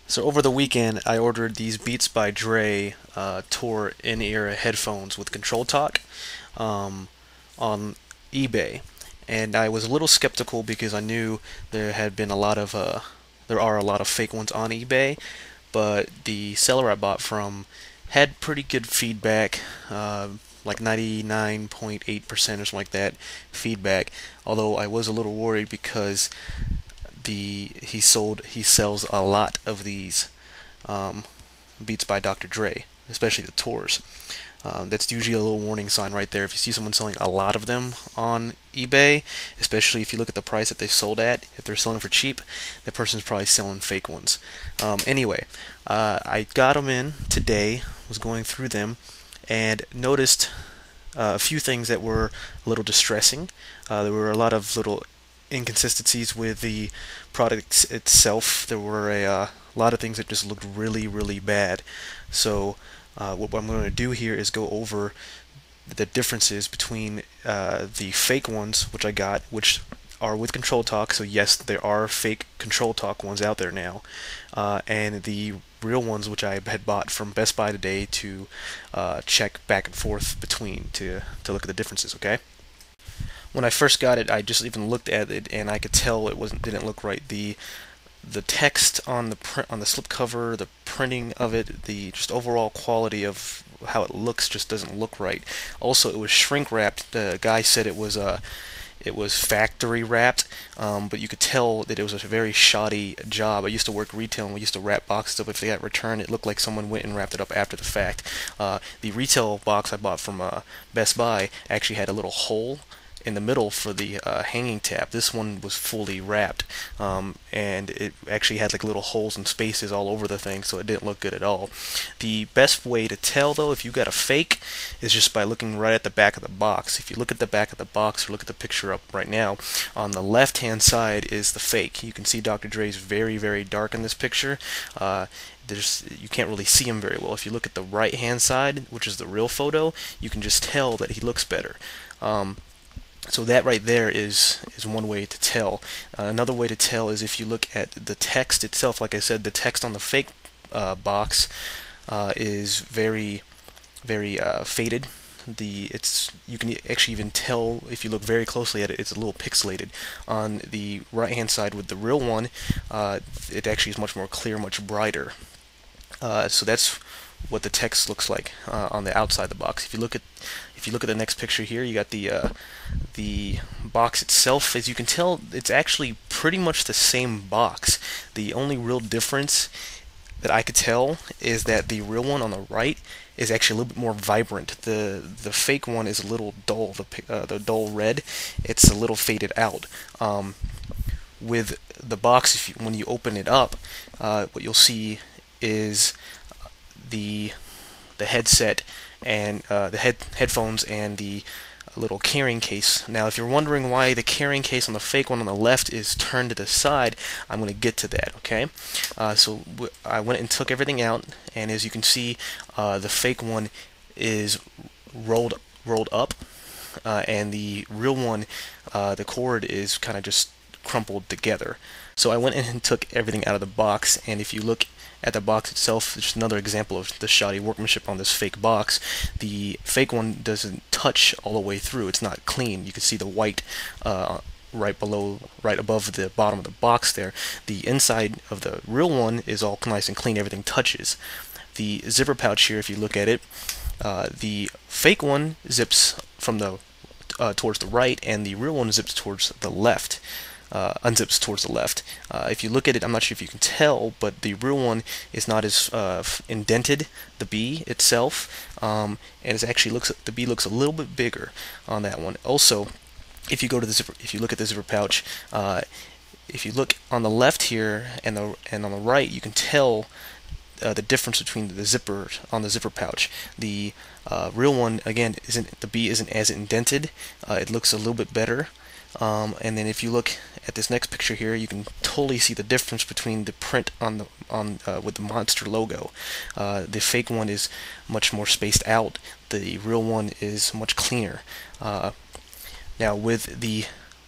So over the weekend, I ordered these Beats by Dre Tour in-ear headphones with ControlTalk um, on eBay, and I was a little skeptical because I knew there are a lot of fake ones on eBay, but the seller I bought from had pretty good feedback, like 99.8% or something like that feedback. Although I was a little worried because he sells a lot of these um, Beats by Dr. Dre, especially the tours. That's usually a little warning sign right there. If you see someone selling a lot of them on eBay, especially if you look at the price that they sold at, if they're selling for cheap, that person's probably selling fake ones. Anyway, I got them in today, was going through them, and noticed a few things that were a little distressing. There were a lot of little inconsistencies with the product itself. There were a lot of things that just looked really, really bad. So what I'm going to do here is go over the differences between the fake ones, which I got, which are with ControlTalk. So yes, there are fake ControlTalk ones out there now, and the real ones, which I had bought from Best Buy today to check back and forth between to look at the differences. Okay. When I first got it, I just even looked at it and I could tell it wasn't didn't look right. The text on the slipcover, the printing of it, the just overall quality of how it looks just doesn't look right. Also, it was shrink wrapped. The guy said it was factory wrapped, but you could tell that it was a very shoddy job. I used to work retail and we used to wrap boxes up. If they got returned, it looked like someone went and wrapped it up after the fact. The retail box I bought from Best Buy actually had a little hole in the middle for the hanging tab. This one was fully wrapped, and it actually had like little holes and spaces all over the thing, so it didn't look good at all. The best way to tell, though, if you got a fake, is just by looking right at the back of the box. If you look at the back of the box, or look at the picture up right now, on the left-hand side is the fake. You can see Dr. Dre's very, very dark in this picture. You can't really see him very well. If you look at the right-hand side, which is the real photo, you can just tell that he looks better. So that right there is one way to tell. Another way to tell is if you look at the text itself. Like I said, the text on the fake box is very, very faded. You can actually even tell if you look very closely at it. It's a little pixelated. On the right-hand side with the real one, it actually is much more clear, much brighter. So that's what the text looks like on the outside of the box. If you look at the next picture here, you got the box itself. As you can tell, it's actually pretty much the same box. The only real difference that I could tell is that the real one on the right is actually a little bit more vibrant. The fake one is a little dull. The dull red, it's a little faded out. With the box, when you open it up, what you'll see is the headset and the headphones and the little carrying case. Now, if you're wondering why the carrying case on the fake one on the left is turned to the side, I'm going to get to that. Okay, so I went and took everything out, and as you can see, the fake one is rolled up, and the real one, the cord is kind of just crumpled together. So I went in and took everything out of the box, and if you look at the box itself, just another example of the shoddy workmanship on this fake box. The fake one doesn't touch all the way through. It's not clean. You can see the white right above the bottom of the box there. The inside of the real one is all nice and clean. Everything touches. The zipper pouch here, if you look at it, the fake one zips from the towards the right, and the real one zips towards the left. Unzips towards the left. If you look at it, I'm not sure if you can tell, but the real one is not as indented, the B itself, and the B looks a little bit bigger on that one. Also, if you go to the zipper, if you look at the zipper pouch, if you look on the left here and on the right, you can tell the difference between the zipper on the zipper pouch. The real one, again, the B isn't as indented. It looks a little bit better. And then if you look at this next picture here, you can totally see the difference between the print with the monster logo. The fake one is much more spaced out. The real one is much cleaner. Now with the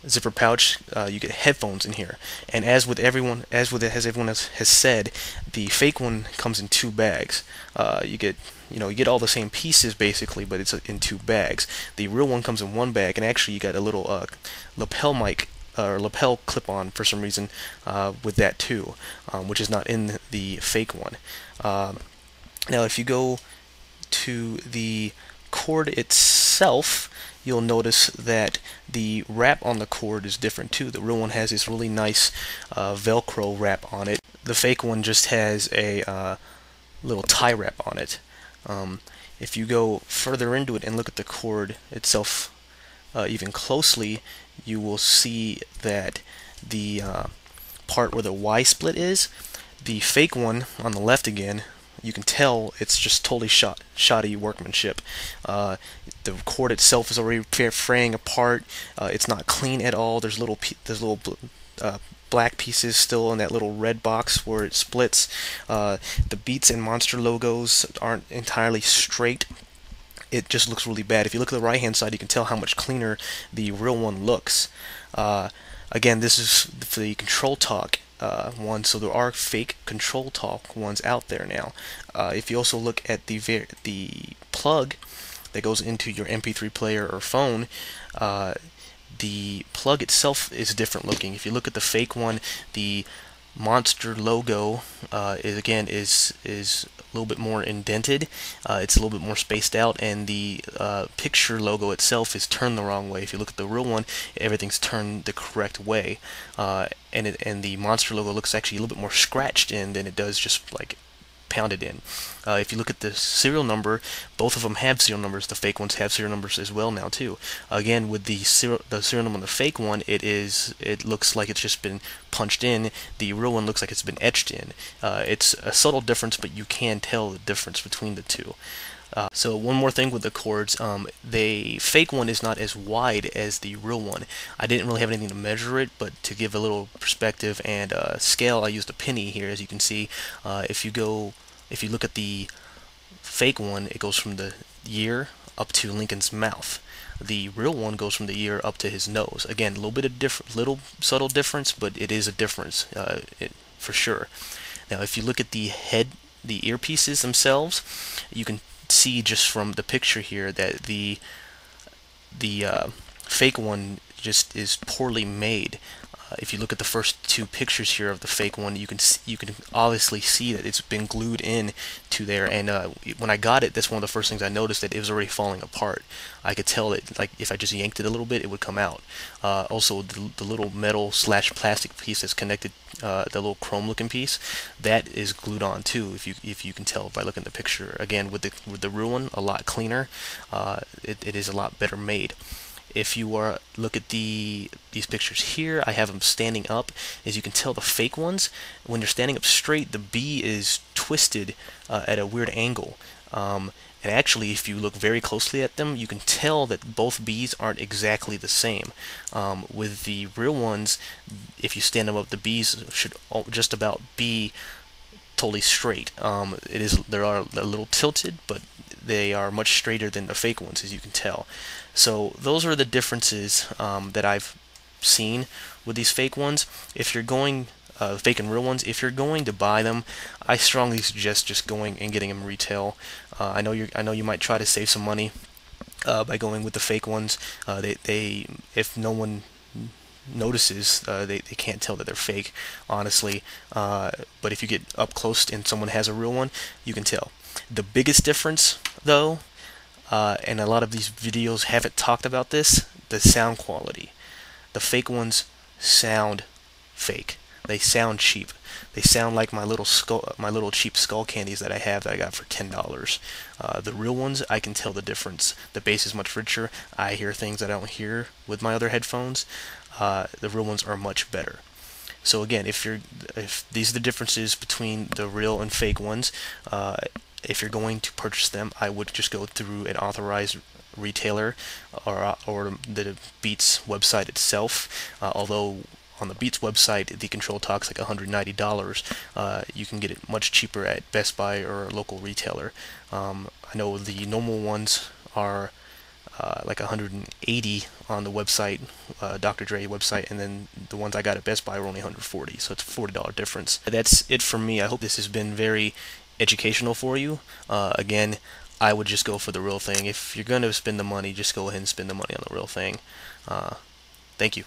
zipper pouch, you get headphones in here. And as everyone has said, the fake one comes in two bags. You get all the same pieces basically, but it's in two bags. The real one comes in one bag, and actually you got a little lapel mic or lapel clip-on for some reason with that too, which is not in the fake one. Now, if you go to the cord itself, you'll notice that the wrap on the cord is different too. The real one has this really nice Velcro wrap on it. The fake one just has a little tie wrap on it. If you go further into it and look at the cord itself even closely, you will see that the part where the Y split is, the fake one on the left again, you can tell it's just totally shoddy workmanship. The cord itself is already fraying apart. It's not clean at all. There's little black pieces still in that little red box where it splits. The Beats and Monster logos aren't entirely straight. It just looks really bad. If you look at the right hand side, you can tell how much cleaner the real one looks. Again, this is for the ControlTalk one, so there are fake ControlTalk ones out there now. If you also look at the plug that goes into your MP3 player or phone, the plug itself is different looking. If you look at the fake one, the Monster logo is a little bit more indented. It's a little bit more spaced out, and the picture logo itself is turned the wrong way. If you look at the real one, everything's turned the correct way, and the Monster logo looks actually a little bit more scratched in than it does just like pounded in. If you look at the serial number, both of them have serial numbers. The fake ones have serial numbers as well now too. Again, with the serial number on the fake one, it looks like it's just been punched in. The real one looks like it's been etched in. It's a subtle difference, but you can tell the difference between the two. So one more thing with the cords, the fake one is not as wide as the real one. I didn't really have anything to measure it, but to give a little perspective and scale, I used a penny here. As you can see, if you look at the fake one, it goes from the ear up to Lincoln's mouth. The real one goes from the ear up to his nose. Again, a little bit of little subtle difference, but it is a difference for sure. Now, if you look at the earpieces themselves, you can see just from the picture here that the fake one just is poorly made. If you look at the first two pictures here of the fake one, you can obviously see that it's been glued in to there. And when I got it, that's one of the first things I noticed, that it was already falling apart. I could tell that, like, if I just yanked it a little bit, it would come out. Also, the little metal / plastic piece that's connected, the little chrome-looking piece, that is glued on too. If you can tell by looking at the picture. Again, with the real one, a lot cleaner. It is a lot better made. If you look at these pictures here, I have them standing up. As you can tell, the fake ones, when they're standing up straight, the B is twisted at a weird angle. And actually, if you look very closely at them, you can tell that both B's aren't exactly the same. With the real ones, if you stand them up, the B's should just about be totally straight. They are a little tilted, but they are much straighter than the fake ones, as you can tell. So those are the differences that I've seen with these fake ones. If you're going fake and real ones, if you're going to buy them, I strongly suggest just going and getting them retail. I know you might try to save some money by going with the fake ones. If no one notices, they can't tell that they're fake, honestly. But if you get up close and someone has a real one, you can tell. The biggest difference, though, and a lot of these videos haven't talked about this, the sound quality. The fake ones sound fake. They sound cheap. They sound like my little cheap skull candies that I got for $10. The real ones, I can tell the difference. The bass is much richer. I hear things that I don't hear with my other headphones. The real ones are much better. So again, if these are the differences between the real and fake ones, if you're going to purchase them, I would just go through an authorized retailer or the Beats website itself. Although on the Beats website, the ControlTalk's like $190. You can get it much cheaper at Best Buy or a local retailer. I know the normal ones are like 180 on the website, Dr. Dre website, and then the ones I got at Best Buy were only 140, so it's a $40 difference. That's it for me. I hope this has been very educational for you. Again, I would just go for the real thing. If you're going to spend the money, just go ahead and spend the money on the real thing. Uh, Thank you.